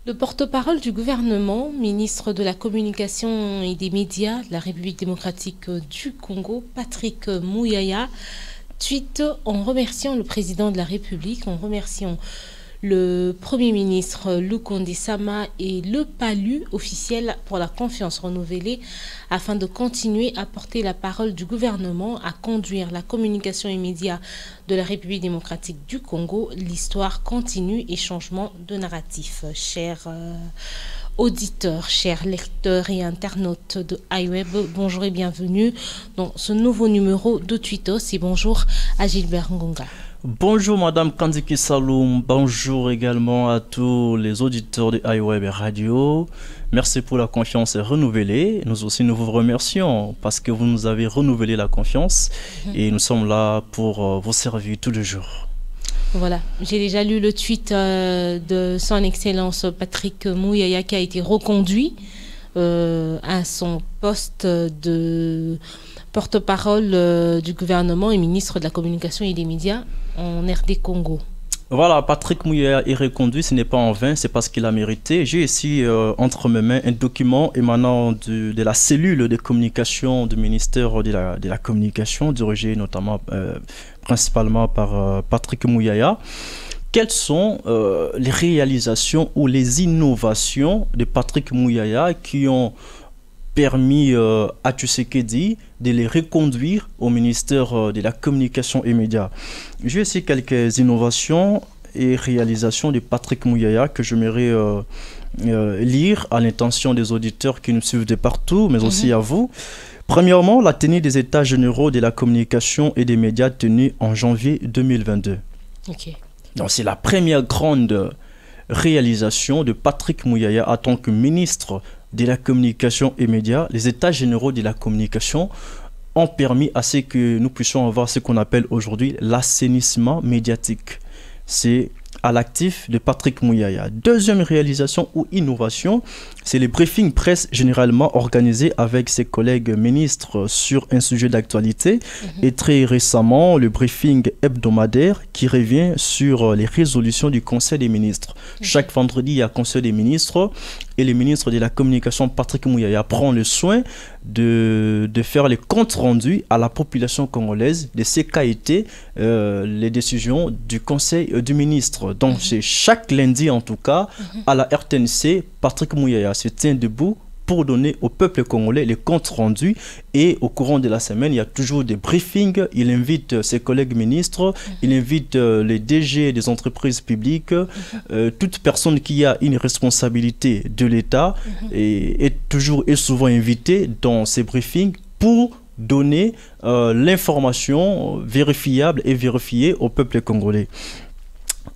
Le porte-parole du gouvernement, ministre de la Communication et des Médias de la République démocratique du Congo, Patrick Muyaya, tweet en remerciant le président de la République, en remerciant le Premier ministre Lukonde Sama et le PALU officiel pour la confiance renouvelée afin de continuer à porter la parole du gouvernement, à conduire la communication et médias de la République démocratique du Congo. L'histoire continue et changement de narratif. Chers auditeurs, chers lecteurs et internautes de iWeb, bonjour et bienvenue dans ce nouveau numéro de Tweetos et bonjour à Gilbert Ngonga. Bonjour Madame Kandiki Saloum, bonjour également à tous les auditeurs de iWeb et Radio. Merci pour la confiance renouvelée. Nous aussi nous vous remercions parce que vous nous avez renouvelé la confiance et nous sommes là pour vous servir tous les jours. Voilà, j'ai déjà lu le tweet de son Excellence Patrick Muyaya qui a été reconduit à son poste de porte-parole du gouvernement et ministre de la Communication et des Médias en RD Congo. Voilà, Patrick Muyaya est reconduit, ce n'est pas en vain, c'est parce qu'il a mérité. J'ai ici entre mes mains un document émanant de la cellule de communication du ministère de la Communication, dirigé notamment principalement par Patrick Muyaya. Quelles sont les réalisations ou les innovations de Patrick Muyaya qui ont permis à Tshisekedi de les reconduire au ministère de la Communication et Médias. J'ai ici quelques innovations et réalisations de Patrick Muyaya que j'aimerais lire à l'intention des auditeurs qui nous suivent de partout, mais aussi à vous. Premièrement, la tenue des États généraux de la communication et des médias tenus en janvier 2022. Okay. Donc c'est la première grande réalisation de Patrick Muyaya en tant que ministre de la communication et médias. Les états généraux de la communication ont permis à ce que nous puissions avoir ce qu'on appelle aujourd'hui l'assainissement médiatique. C'est à l'actif de Patrick Muyaya. Deuxième réalisation ou innovation, c'est les briefings presse généralement organisés avec ses collègues ministres sur un sujet d'actualité et très récemment le briefing hebdomadaire qui revient sur les résolutions du Conseil des ministres. Chaque vendredi, il y a Conseil des ministres et le ministre de la Communication Patrick Muyaya prend le soin de faire les comptes rendus à la population congolaise de ce qu'a été les décisions du Conseil du ministre. Donc c'est chaque lundi en tout cas à la RTNC, Patrick Muyaya se tient debout pour donner au peuple congolais les comptes rendus et au courant de la semaine, il y a toujours des briefings. Il invite ses collègues ministres, il invite les DG des entreprises publiques, toute personne qui a une responsabilité de l'État est toujours et souvent invitée dans ces briefings pour donner l'information vérifiable et vérifiée au peuple congolais.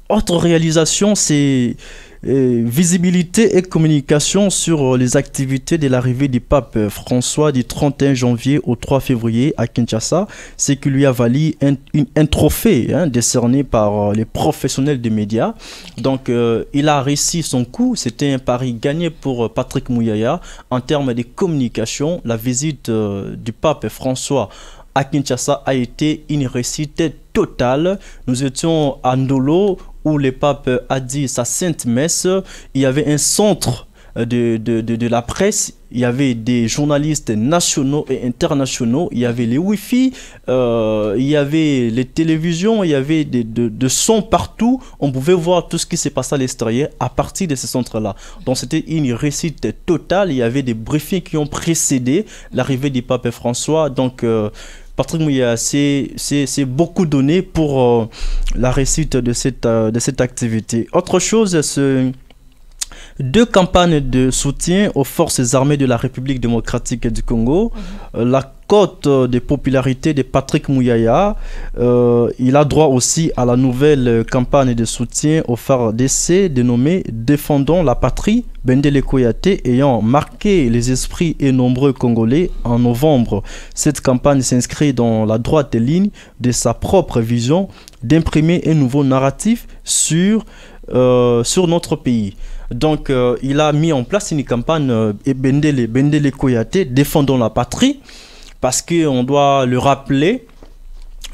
Autre réalisation, c'est visibilité et communication sur les activités de l'arrivée du pape François du 31 janvier au 3 février à Kinshasa, ce qui lui a valu un trophée décerné par les professionnels des médias. Donc il a réussi son coup, c'était un pari gagné pour Patrick Muyaya en termes de communication. La visite du pape François à Kinshasa a été une réussite totale. Nous étions à Ndolo où le pape a dit sa sainte messe. Il y avait un centre de la presse, il y avait des journalistes nationaux et internationaux, il y avait les Wi-Fi, il y avait les télévisions, il y avait de sons partout. On pouvait voir tout ce qui s'est passé à l'extérieur à partir de ce centre-là. Donc c'était une réussite totale. Il y avait des briefings qui ont précédé l'arrivée du pape François. Donc Patrick Muyaya, c'est beaucoup donné pour la réussite de cette activité. Autre chose, c'est 2 campagnes de soutien aux forces armées de la République démocratique du Congo. La cote de popularité de Patrick Muyaya, il a droit aussi à la nouvelle campagne de soutien au FARDC dénommée Défendons la patrie, Bendele Koyate, ayant marqué les esprits et nombreux Congolais en novembre. Cette campagne s'inscrit dans la droite ligne de sa propre vision d'imprimer un nouveau narratif sur notre pays. Donc il a mis en place une campagne Bendele Koyate, Défendons la patrie, parce qu'on doit le rappeler,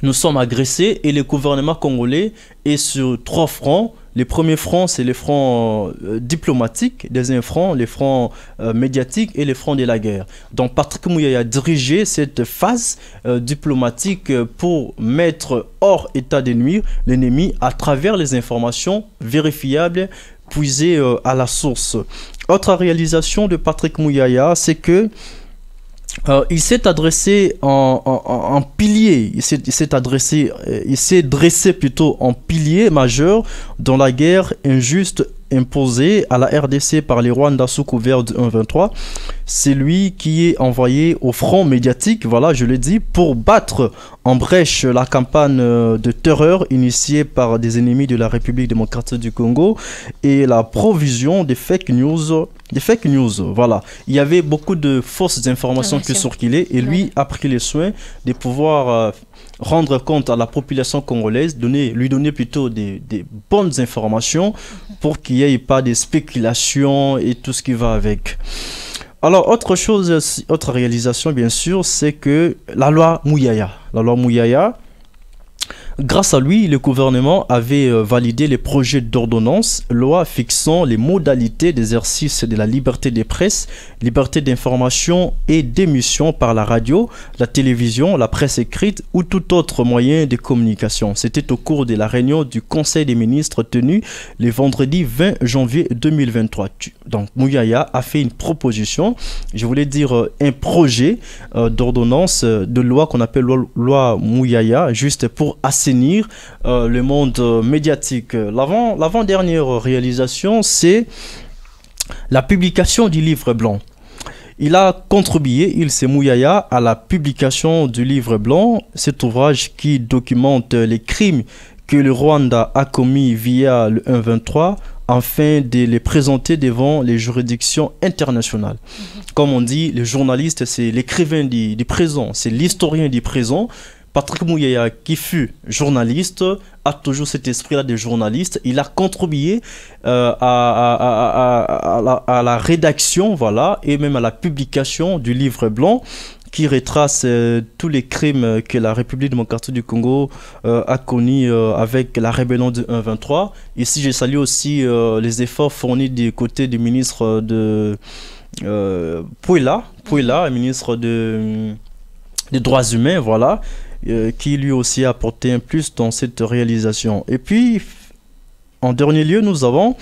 nous sommes agressés et le gouvernement congolais et sur 3 fronts. Les premiers fronts, c'est les fronts diplomatiques, deuxième front, les fronts médiatiques et les fronts de la guerre. Donc Patrick Mouyaya a dirigé cette phase diplomatique pour mettre hors état de nuire l'ennemi à travers les informations vérifiables puisées à la source. Autre réalisation de Patrick Mouyaya, c'est que il s'est adressé en pilier, il s'est dressé plutôt en pilier majeur dans la guerre injuste imposée à la RDC par les Rwandais sous couvert du 1-23. C'est lui qui est envoyé au front médiatique, voilà, je l'ai dit, pour battre en brèche la campagne de terreur initiée par des ennemis de la République démocratique du Congo et la provision des fake news. Voilà. Il y avait beaucoup de fausses informations qui circulaient et lui a pris les soins de pouvoir rendre compte à la population congolaise, lui donner plutôt des bonnes informations pour qu'il n'y ait pas de spéculations et tout ce qui va avec. Alors, autre réalisation, bien sûr, c'est que la loi Mouyaya, grâce à lui, le gouvernement avait validé les projets d'ordonnance, loi fixant les modalités d'exercice de la liberté de presse, liberté d'information et d'émission par la radio, la télévision, la presse écrite ou tout autre moyen de communication. C'était au cours de la réunion du Conseil des ministres tenue le vendredi 20 janvier 2023. Donc, Mouyaya a fait une proposition, je voulais dire un projet d'ordonnance de loi qu'on appelle loi Mouyaya, juste pour assainir le monde médiatique. L'avant-dernière réalisation, c'est la publication du livre blanc. Il a contribué, Mouyaya, à la publication du livre blanc, cet ouvrage qui documente les crimes que le Rwanda a commis via le 1-23 afin de les présenter devant les juridictions internationales. Comme on dit, le journaliste, c'est l'écrivain du présent, c'est l'historien du présent. Patrick Mouyaya, qui fut journaliste, a toujours cet esprit-là de journaliste. Il a contribué à la rédaction, voilà, et même à la publication du livre blanc qui retrace tous les crimes que la République démocratique du Congo a connus avec la rébellion du 1-23. Ici, je salue aussi les efforts fournis du côté du ministre de Pouela, ministre des droits humains, voilà, qui lui aussi a apporté un plus dans cette réalisation. Et puis, en dernier lieu, nous avons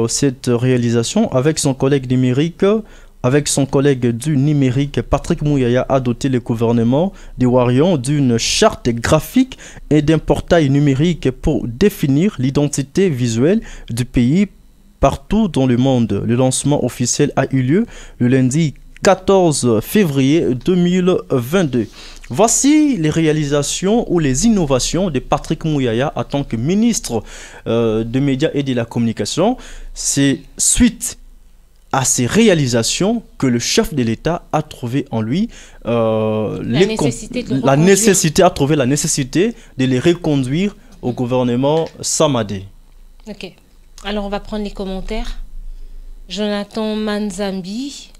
cette réalisation avec son collègue numérique. Avec son collègue du numérique, Patrick Mouyaya a doté le gouvernement des Warion d'une charte graphique et d'un portail numérique pour définir l'identité visuelle du pays partout dans le monde. Le lancement officiel a eu lieu le lundi 14 février 2022. Voici les réalisations ou les innovations de Patrick Mouyaya en tant que ministre des médias et de la communication. C'est suite à ces réalisations que le chef de l'État a trouvé en lui la nécessité de les reconduire au gouvernement Samadé. Ok. Alors on va prendre les commentaires. Jonathan Manzambi.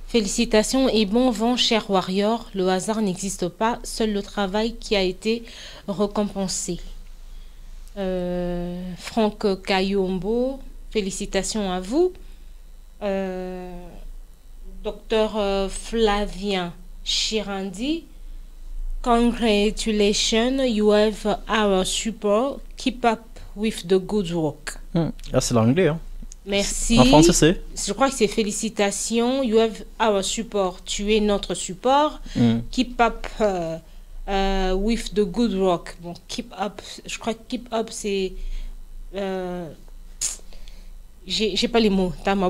Félicitations et bon vent, cher Warrior. Le hasard n'existe pas, seul le travail qui a été récompensé. Franck Kayombo, félicitations à vous. Docteur Flavien Chirandi, congratulations, you have our support. Keep up with the good work. Ah, c'est l'anglais, hein? Merci. En français, c'est? Je crois que c'est félicitations. You have our support. Tu es notre support. Keep up with the good work. Bon, keep up. Je crois que keep up, c'est. J'ai pas les mots. Avec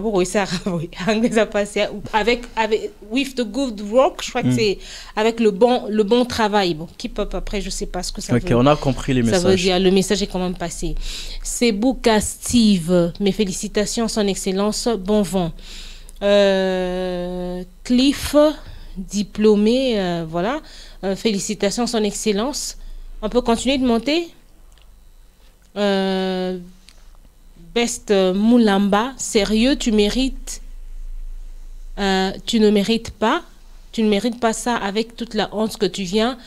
with the good work, je crois que c'est avec le bon travail. Bon, keep up après, je sais pas ce que ça veut dire. Ok, on a compris les messages. Ça veut dire, le message est quand même passé. C'est Bouka Steve, mes félicitations, son excellence, bon vent. Cliff, diplômé, voilà. Félicitations, son excellence. On peut continuer de monter. Best Moulamba, sérieux, tu mérites, tu ne mérites pas ça avec toute la honte que tu viens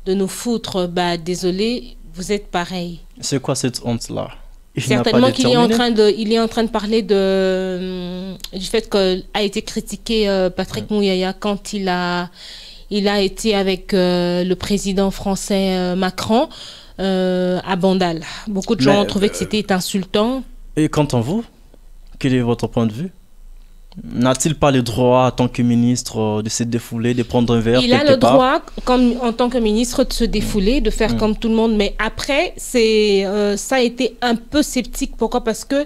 de nous foutre. Bah, désolé, vous êtes pareil. C'est quoi cette honte-là? Certainement qu'il est en train de parler du fait qu'a été critiqué Patrick Mouyaya quand il a été avec le président français Macron à Bandal. Beaucoup de gens ont trouvé que c'était insultant. Et quant à vous, quel est votre point de vue? N'a-t-il pas le droit, en tant que ministre, de se défouler, de prendre un verre? Il a le droit, en tant que ministre, de se défouler, de faire comme tout le monde. Mais après, ça a été un peu sceptique. Pourquoi? Parce que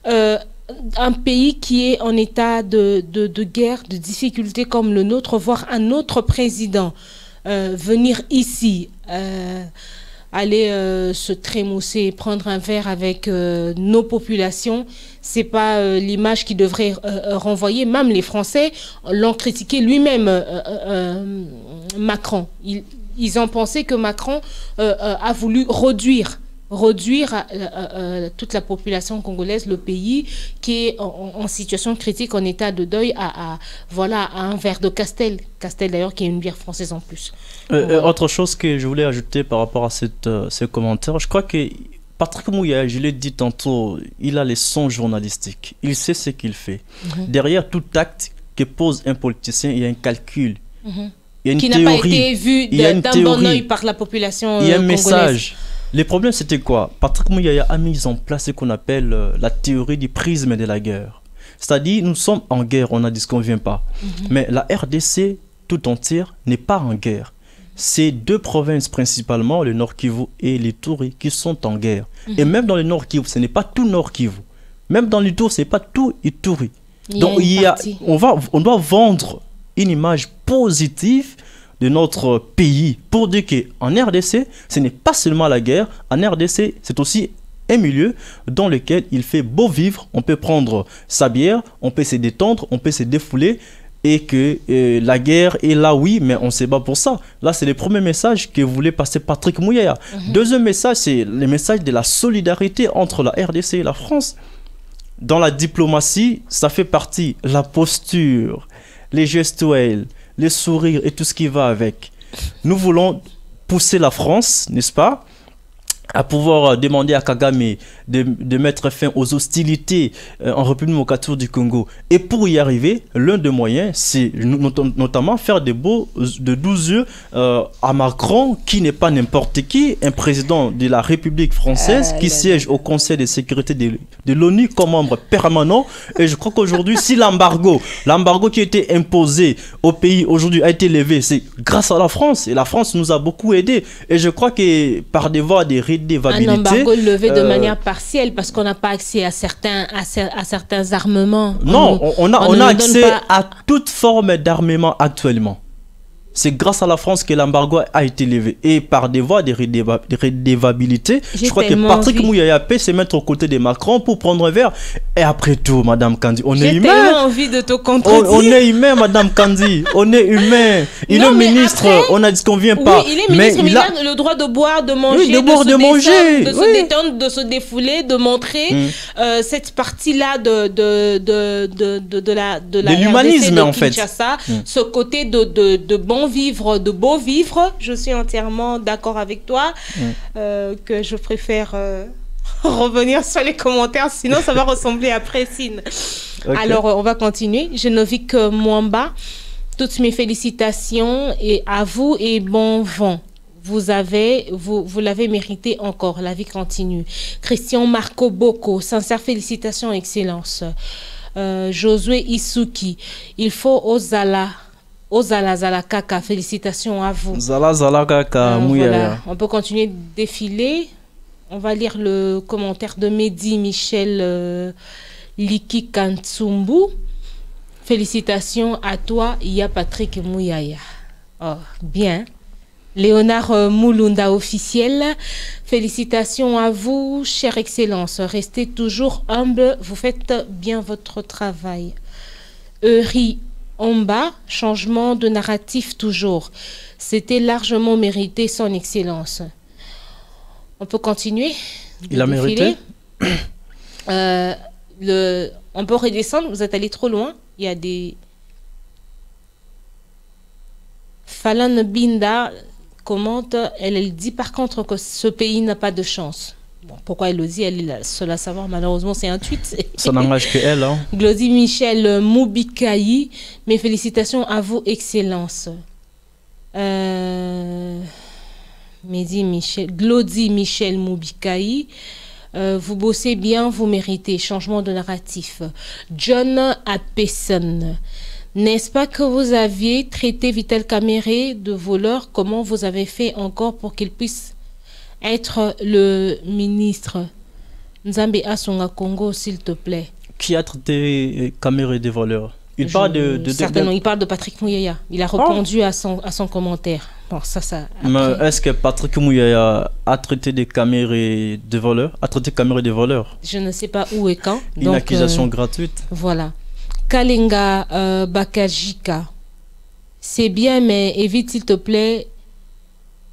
un pays qui est en état de guerre, de difficulté comme le nôtre, voir un autre président venir ici, aller se trémousser, prendre un verre avec nos populations, c'est pas l'image qui devrait renvoyer. Même les Français l'ont critiqué lui-même, Macron. Ils ont pensé que Macron a voulu réduire toute la population congolaise, le pays qui est en situation critique, en état de deuil, à un verre de Castel. Castel d'ailleurs qui est une bière française en plus. Autre chose que je voulais ajouter par rapport à ce commentaire, je crois que Patrick Mouyaya, je l'ai dit tantôt, il a les sons journalistiques. Il sait ce qu'il fait. Derrière tout acte que pose un politicien, il y a un calcul. Il y a une qui n'a pas été vu d'un bon œil par la population congolaise. Il y a un message. Le problème, c'était quoi? Patrick Mouyaya a mis en place ce qu'on appelle la théorie du prisme de la guerre. C'est-à-dire, nous sommes en guerre, on a dit ce qu'on ne vient pas. Mais la RDC tout entière n'est pas en guerre. C'est deux provinces principalement, le Nord Kivu et l'Ituri, qui sont en guerre. Et même dans le Nord Kivu, ce n'est pas tout Nord Kivu. Même dans l'Ituri, ce n'est pas tout Ituri. Donc, on doit vendre une image positive de notre pays pour dire qu'en RDC, ce n'est pas seulement la guerre. En RDC, c'est aussi un milieu dans lequel il fait beau vivre. On peut prendre sa bière, on peut se détendre, on peut se défouler. Et que la guerre est là, oui, mais on ne se bat pour ça. Là, c'est le premier message que voulait passer Patrick Mouyaya. Deuxième message, c'est le message de la solidarité entre la RDC et la France. Dans la diplomatie, ça fait partie. La posture, les gestuels, les sourires et tout ce qui va avec. Nous voulons pousser la France, n'est-ce pas, à pouvoir demander à Kagame de mettre fin aux hostilités en République démocratique du Congo. Et pour y arriver, l'un des moyens, c'est notamment faire de 12 yeux à Macron, qui n'est pas n'importe qui, un président de la République française qui siège au Conseil de sécurité de l'ONU comme membre permanent. Et je crois qu'aujourd'hui, si l'embargo qui a été imposé au pays aujourd'hui a été levé, c'est grâce à la France. Et la France nous a beaucoup aidés. Et je crois que par des voies de redevabilité... Un embargo levé de manière partielle parce qu'on n'a pas accès à certains armements. Non, on a accès à toute forme d'armement actuellement. C'est grâce à la France que l'embargo a été levé. Et par des voies de redevabilité, je crois que Patrick Mouyaya peut se mettre aux côtés de Macron pour prendre un verre. Et après tout, Madame Kandi, on est humain. J'ai tellement envie de te contredire. On est humain, Madame Kandi. On est humain. Il est ministre, après, on a dit qu'on ne vient pas. Oui, il est ministre, mais il a le droit de boire, de manger, de se détendre, de se défouler, de montrer cette partie-là de l'humanisme, en fait. Ce côté de bon vivre, de beau vivre. Je suis entièrement d'accord avec toi que je préfère revenir sur les commentaires, sinon ça va ressembler à Pressine. Okay. Alors on va continuer. Genovic Mwamba, toutes mes félicitations et à vous et bon vent. Vous l'avez mérité encore. La vie continue. Christian Marco Boko, sincères félicitations, excellence. Josué Isuki, il faut Ozala Zala Kaka, félicitations à vous. Zala Kaka, voilà. On peut continuer de défiler. On va lire le commentaire de Mehdi Michel Liki Kantsumbu. Félicitations à toi, Iya Patrick Mouyaya. Oh, bien. Léonard Moulunda officiel. Félicitations à vous, chère excellence. Restez toujours humble. Vous faites bien votre travail. Eury Omba, changement de narratif toujours. C'était largement mérité, son excellence. On peut continuer. Il a mérité. On peut redescendre, vous êtes allé trop loin. Il y a des... Falan Binda, commente, elle dit par contre que ce pays n'a pas de chance. Bon, pourquoi elle le dit, elle est la seule à savoir. Malheureusement, c'est un tweet. Ça n'engage que elle. Hein. Glody Michel Moubikaï, mes félicitations à vous, Excellence. Glody Michel Moubikaï, vous bossez bien, vous méritez. Changement de narratif. John Apesson. N'est-ce pas que vous aviez traité Vital Kamere de voleur? Comment vous avez fait encore pour qu'il puisse être le ministre? Nzambe Asonga Congo, s'il te plaît. Qui a traité Kamere de voleur? Il parle certainement, il parle de Patrick Mouyaya. Il a répondu à son commentaire. Bon, ça. Mais est-ce que Patrick Mouyaya a traité des Kamere de voleur? A traité Kamere de voleur? Je ne sais pas où et quand. Une accusation gratuite. Voilà. Kalenga Bakajika. C'est bien, mais évite, s'il te plaît,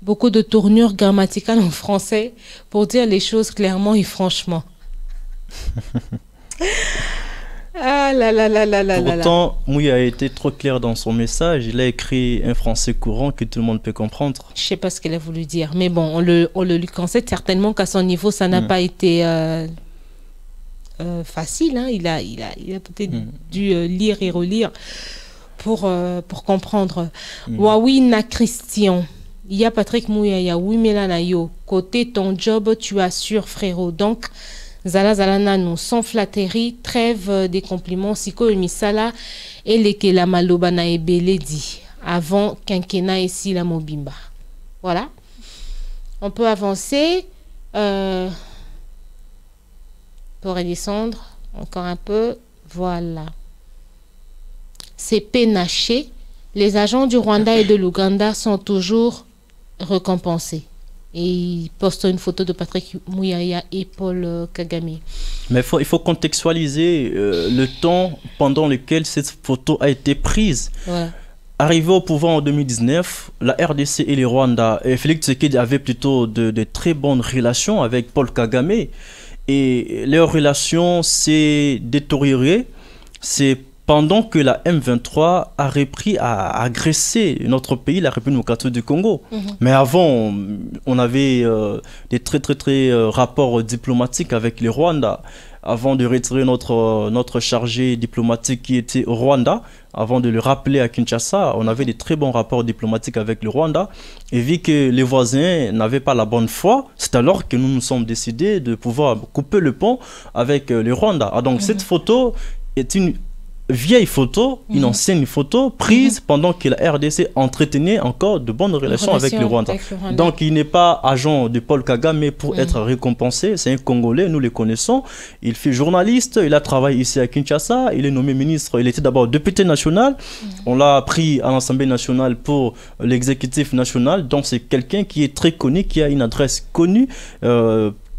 beaucoup de tournures grammaticales en français pour dire les choses clairement et franchement. Ah là là là là là là. Pourtant, Mouya a été trop clair dans son message. Il a écrit un français courant que tout le monde peut comprendre. Je ne sais pas ce qu'elle a voulu dire, mais bon, on le lui concède certainement qu'à son niveau, ça n'a pas été facile. Hein. Il a peut-être dû lire et relire pour comprendre. Wawina Christian. Il y a Patrick Mouyaya, oui, mais là, côté ton job, tu assures, frérot. Donc, Zala Nano, sans flatterie, trêve des compliments, Siko Misala, et les la Malobana et Beledi, avant Quinquena et Sila Mobimba. Voilà. On peut avancer. Pour redescendre encore un peu. Voilà. C'est pénaché. Les agents du Rwanda et de l'Ouganda sont toujours récompensés. Et il poste une photo de Patrick Mouyaya et Paul Kagame. Mais il faut contextualiser le temps pendant lequel cette photo a été prise. Voilà. Arrivé au pouvoir en 2019, la RDC et le Rwanda, et Félix Tshisekedi avaient plutôt de très bonnes relations avec Paul Kagame. Et leur relation s'est détériorée. C'est pendant que la M23 a repris à agresser notre pays, la République démocratique du Congo. Mais avant, on avait des très rapports diplomatiques avec le Rwanda. Avant de retirer notre chargé diplomatique qui était au Rwanda, avant de le rappeler à Kinshasa, on avait des très bons rapports diplomatiques avec le Rwanda. Et vu que les voisins n'avaient pas la bonne foi, c'est alors que nous nous sommes décidés de pouvoir couper le pont avec le Rwanda. Ah, donc cette photo est une vieille photo, une ancienne photo prise pendant que la RDC entretenait encore de bonnes relations avec le Rwanda. Donc il n'est pas agent de Paul Kagame pour être récompensé, c'est un Congolais, nous le connaissons. Il fait journaliste, il a travaillé ici à Kinshasa, il est nommé ministre, il était d'abord député national, on l'a pris à l'Assemblée nationale pour l'exécutif national, donc c'est quelqu'un qui est très connu, qui a une adresse connue,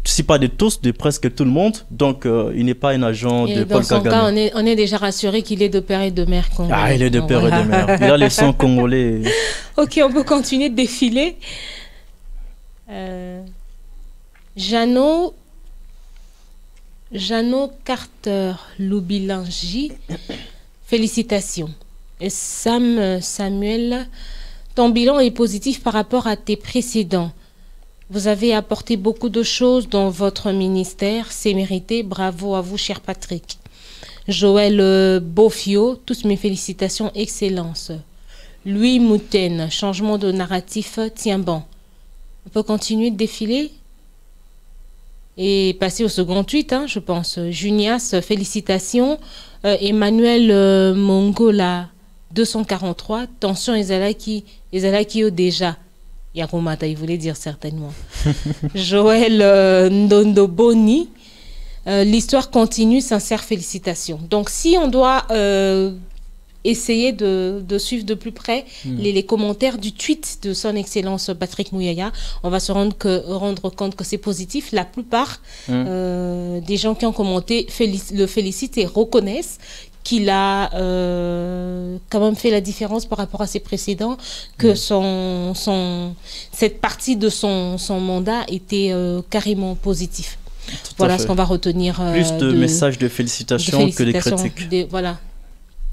si pas de tous, de presque tout le monde. Donc, il n'est pas un agent de Paul Kagame. Dans son cas, on est déjà rassuré qu'il est de père et de mère congolais. Ah, il est de père et de mère. Il a les sons congolais. Ok, on peut continuer de défiler. Jeannot Carter Loubilangi, félicitations. Et Samuel, ton bilan est positif par rapport à tes précédents. Vous avez apporté beaucoup de choses dans votre ministère. C'est mérité. Bravo à vous, cher Patrick. Joël Bofio, toutes mes félicitations, excellence. Louis Mouten, changement de narratif, tiens bon. On peut continuer de défiler et passer au second tweet, hein, je pense. Junias, félicitations. Emmanuel Mongola, 243. Tension Ezalaki déjà. Yakumata, il voulait dire certainement. Joël Ndondoboni, l'histoire continue, sincère félicitations. Donc, si on doit essayer de suivre de plus près les commentaires du tweet de son excellence Patrick Mouyaya, on va se rendre compte que c'est positif. La plupart des gens qui ont commenté le félicitent et reconnaissent qu'il a quand même fait la différence par rapport à ses précédents, que cette partie de son mandat était carrément positif. Voilà ce qu'on va retenir. Plus de messages de félicitations que les critiques. Voilà.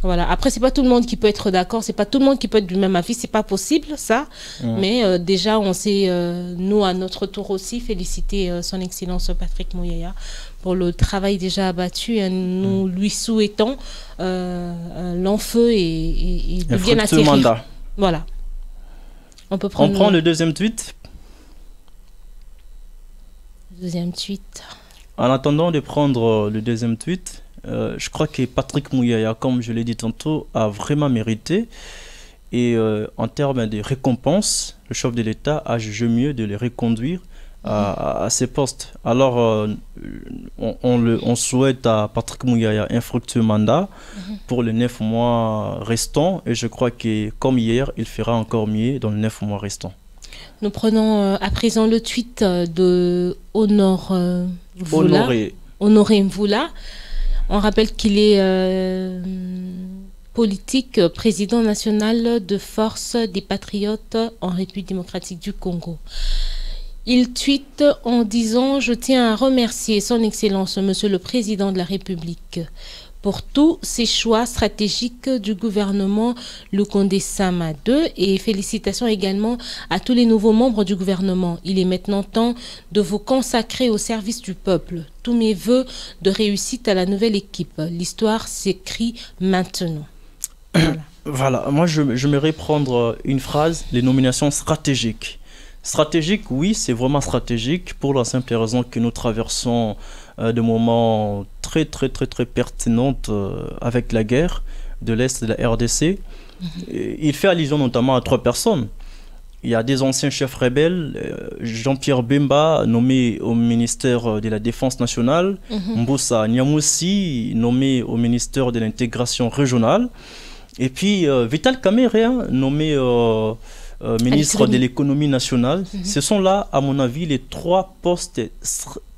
Voilà. Après, c'est pas tout le monde qui peut être d'accord, c'est pas tout le monde qui peut être du même avis, c'est pas possible, ça. Mais déjà, on sait, nous, à notre tour aussi, féliciter son Excellence Patrick Mouyaya pour le travail déjà abattu. Et nous lui souhaitons l'enfeu et de bien atterrir. Mandat. Voilà. On prend le deuxième tweet. Deuxième tweet. En attendant de prendre le deuxième tweet, je crois que Patrick Mouyaya, comme je l'ai dit tantôt, a vraiment mérité. Et en termes de récompense, le chef de l'État a jugé mieux de le reconduire à ses postes. Alors, on souhaite à Patrick Mouyaya un fructueux mandat pour les 9 mois restants. Et je crois que, comme hier, il fera encore mieux dans les 9 mois restants. Nous prenons à présent le tweet de Honoré Mvoula. On rappelle qu'il est politique, président national de Force des Patriotes en République démocratique du Congo. Il tweete en disant « Je tiens à remercier son Excellence, Monsieur le Président de la République, pour tous ces choix stratégiques du gouvernement Lukonde Sama II et félicitations également à tous les nouveaux membres du gouvernement. Il est maintenant temps de vous consacrer au service du peuple. Tous mes voeux de réussite à la nouvelle équipe. L'histoire s'écrit maintenant. » Voilà, moi je vais prendre une phrase, les nominations stratégiques. Stratégique, oui, c'est vraiment stratégique pour la simple raison que nous traversons des moments très pertinents avec la guerre de l'Est de la RDC. Il fait allusion notamment à 3 personnes. Il y a des anciens chefs rebelles, Jean-Pierre Bemba, nommé au ministère de la Défense nationale, Mboussa Niamoussi, nommé au ministère de l'intégration régionale, et puis Vital Kamerhe, nommé ministre de l'économie nationale. Ce sont là, à mon avis, les 3 postes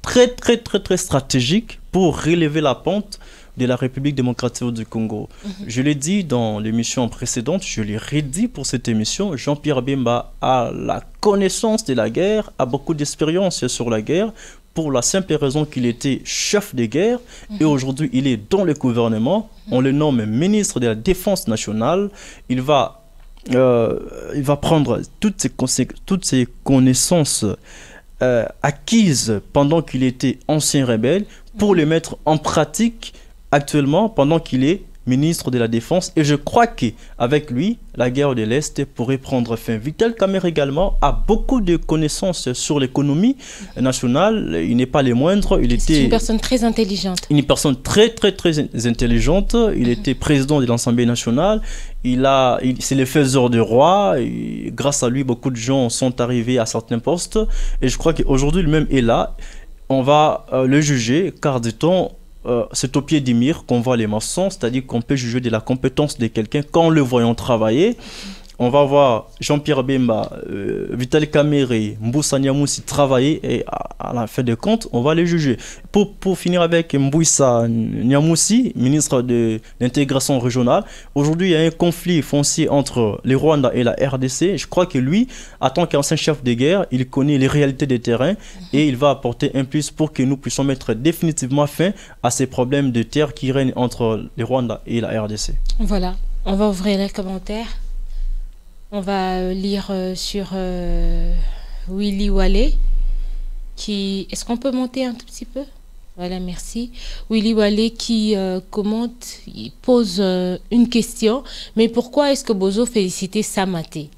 très stratégiques pour relever la pente de la République démocratique du Congo. Je l'ai dit dans l'émission précédente, je l'ai redit pour cette émission, Jean-Pierre Bemba a la connaissance de la guerre, a beaucoup d'expérience sur la guerre, pour la simple raison qu'il était chef de guerre et aujourd'hui il est dans le gouvernement. On le nomme ministre de la Défense nationale. Il va prendre toutes ces connaissances acquises pendant qu'il était ancien rebelle pour les mettre en pratique actuellement pendant qu'il est ministre de la Défense. Et je crois qu'avec lui, la guerre de l'Est pourrait prendre fin. Vital Kamerhe également a beaucoup de connaissances sur l'économie nationale. Il n'est pas les moindres. C'est une personne très intelligente. Une personne très intelligente. Il était président de l'Assemblée nationale. C'est le faiseur de roi. Et grâce à lui, beaucoup de gens sont arrivés à certains postes. Et je crois qu'aujourd'hui, lui-même est là. On va le juger, car dit-on, c'est au pied d'Imir qu'on voit les maçons, c'est-à-dire qu'on peut juger de la compétence de quelqu'un quand le voyons travailler. On va voir Jean-Pierre Bemba, Vital Kamerhe, Mboussa Niamoussi travailler et à la fin de compte, on va les juger. Pour finir avec Mboussa Niamoussi, ministre de l'intégration régionale, aujourd'hui il y a un conflit foncier entre le Rwanda et la RDC. Je crois que lui, en tant qu'ancien chef de guerre, il connaît les réalités des terrains et il va apporter un plus pour que nous puissions mettre définitivement fin à ces problèmes de terre qui règnent entre le Rwanda et la RDC. Voilà, on va ouvrir les commentaires. On va lire sur Willy Wallet qui... Est-ce qu'on peut monter un tout petit peu? Voilà, merci. Willy Wallet qui commente, il pose une question. Mais pourquoi est-ce que Bozo félicitait Samaté?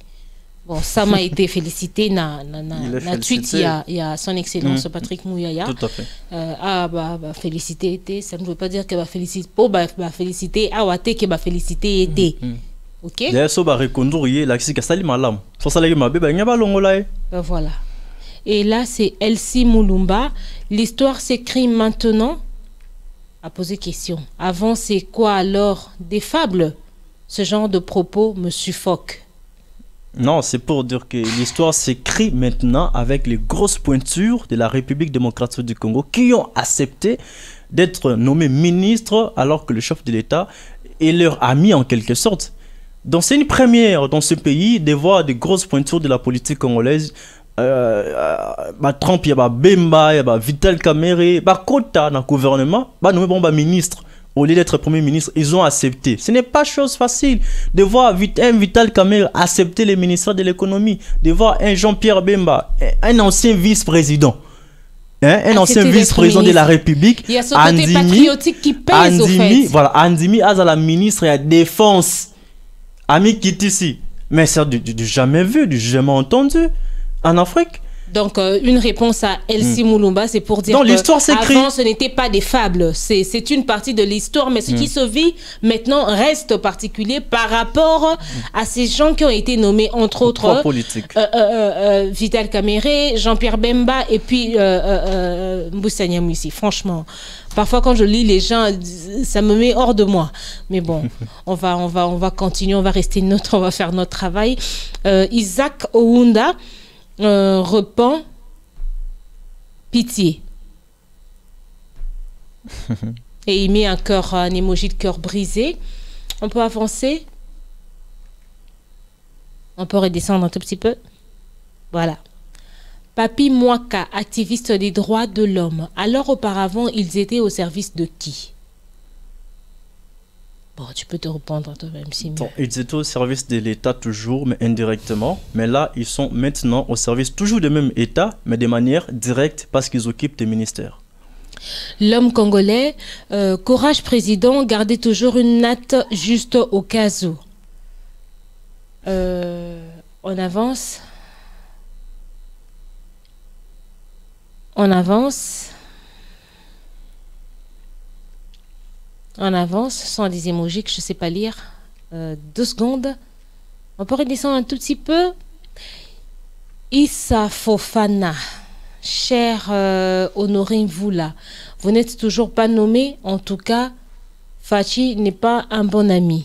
Bon, Sam a été félicité, tweet, il y a son Excellence Patrick Mouyaya. Tout à fait. Félicité était, ça ne veut pas dire qu'elle va féliciter. Féliciter, Awate qui va féliciter était. Ok. Voilà. Et là, c'est Elsie Moulumba. L'histoire s'écrit maintenant. À poser question. Avant, c'est quoi alors? Des fables? Ce genre de propos me suffoque. Non, c'est pour dire que l'histoire s'écrit maintenant avec les grosses pointures de la République démocratique du Congo qui ont accepté d'être nommés ministres alors que le chef de l'État est leur ami en quelque sorte. Donc c'est une première dans ce pays de voir des grosses pointures de la politique congolaise. Trump, il y a Bemba, il y a Vital Kamerhe, Kota dans le gouvernement, nommé ministre. au lieu d'être Premier ministre, ils ont accepté. Ce n'est pas chose facile de voir un Vital Kamerhe accepter les ministères de l'économie, de voir un Jean-Pierre Bemba, un ancien vice-président, un ancien vice-président de la République. Il y a ce côté patriotique qui pèse au fait. Voilà, Andimi Azala, ministre de la Défense. Ami Kitisi. Mais c'est du jamais vu, du jamais entendu en Afrique. Donc, une réponse à Elsie Moulumba, c'est pour dire l'histoire s'écrit. Avant, ce n'était pas des fables. C'est une partie de l'histoire, mais ce qui se vit maintenant reste particulier par rapport à ces gens qui ont été nommés, entre autres, Vital Kamerhe, Jean-Pierre Bemba et puis Moussa Nyamwisi. Franchement, parfois quand je lis les gens, ça me met hors de moi. Mais bon, on va continuer, on va rester neutre, on va faire notre travail. Isaac Ounda repent pitié et il met un cœur, un emoji de cœur brisé. On peut avancer, on peut redescendre un tout petit peu. Voilà. Papi Mwaka, activiste des droits de l'homme. Alors auparavant, ils étaient au service de qui? Bon, tu peux te répondre toi-même, Simon. Bon, ils étaient au service de l'État toujours, mais indirectement. Mais là, ils sont maintenant au service toujours du même État, mais de manière directe parce qu'ils occupent des ministères. L'homme congolais, courage président, gardez toujours une natte juste au cas où. On avance. On avance. On avance, ce sont des emojis que je ne sais pas lire. 2 secondes. On peut redescendre un tout petit peu. Issa Fofana, cher Honorine Voula, vous n'êtes toujours pas nommé. En tout cas, Fachi n'est pas un bon ami.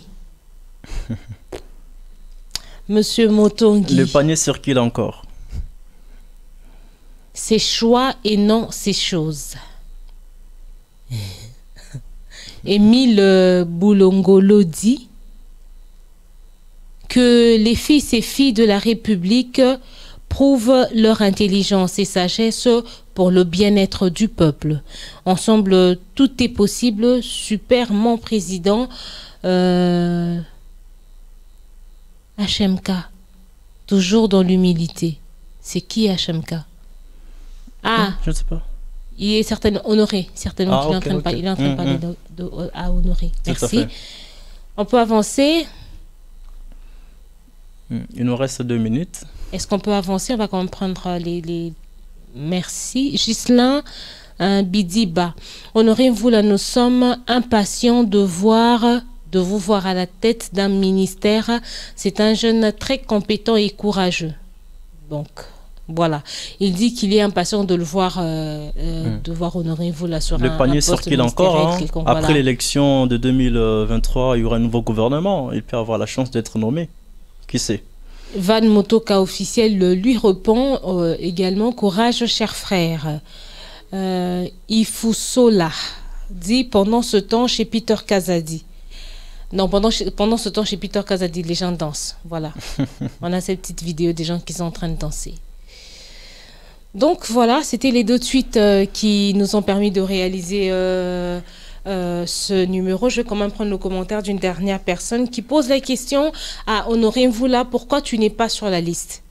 Monsieur Motongi. Le panier circule encore. C'est choix et non c'est choses. Émile Boulongolo dit que les fils et filles de la République prouvent leur intelligence et sagesse pour le bien-être du peuple. Ensemble, tout est possible. Super, mon président. HMK, toujours dans l'humilité. C'est qui HMK? Ah, je ne sais pas. Il est certainement Honoré, certainement qu'il est en train de parler, il est en train de parler à Honoré. Merci. On peut avancer. Il nous reste 2 minutes. Est-ce qu'on peut avancer? On va quand même prendre les... Merci. Ghislain Bidiba. Honoré, vous là, nous sommes impatients de vous voir à la tête d'un ministère. C'est un jeune très compétent et courageux. Donc... Voilà, il dit qu'il est impatient de le voir, de voir Honoré Voula sur le panier circule encore. Hein. Après l'élection de 2023, il y aura un nouveau gouvernement. Il peut avoir la chance d'être nommé. Qui sait? Van Motoka officiel lui répond également courage, cher frère. Ifusola dit pendant ce temps chez Peter Kazadi. Non, pendant ce temps chez Peter Kazadi, les gens dansent. Voilà, on a cette petite vidéo des gens qui sont en train de danser. Donc voilà, c'était les 2 tweets qui nous ont permis de réaliser ce numéro. Je vais quand même prendre le commentaire d'une dernière personne qui pose la question à Honoré Voula, pourquoi tu n'es pas sur la liste?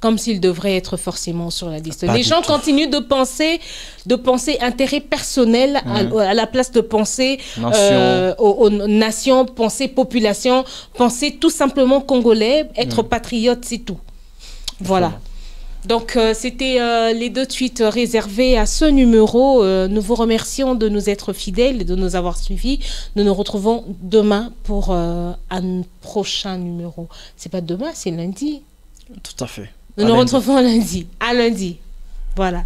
Comme s'il devrait être forcément sur la liste. Les gens continuent de penser intérêt personnel à la place de penser aux nations, penser population, penser tout simplement congolais, être patriote, c'est tout. Voilà. Donc, c'était les 2 tweets réservés à ce numéro. Nous vous remercions de nous être fidèles et de nous avoir suivis. Nous nous retrouvons demain pour un prochain numéro. C'est pas demain, c'est lundi. Tout à fait. Nous nous retrouvons lundi. À lundi. Voilà.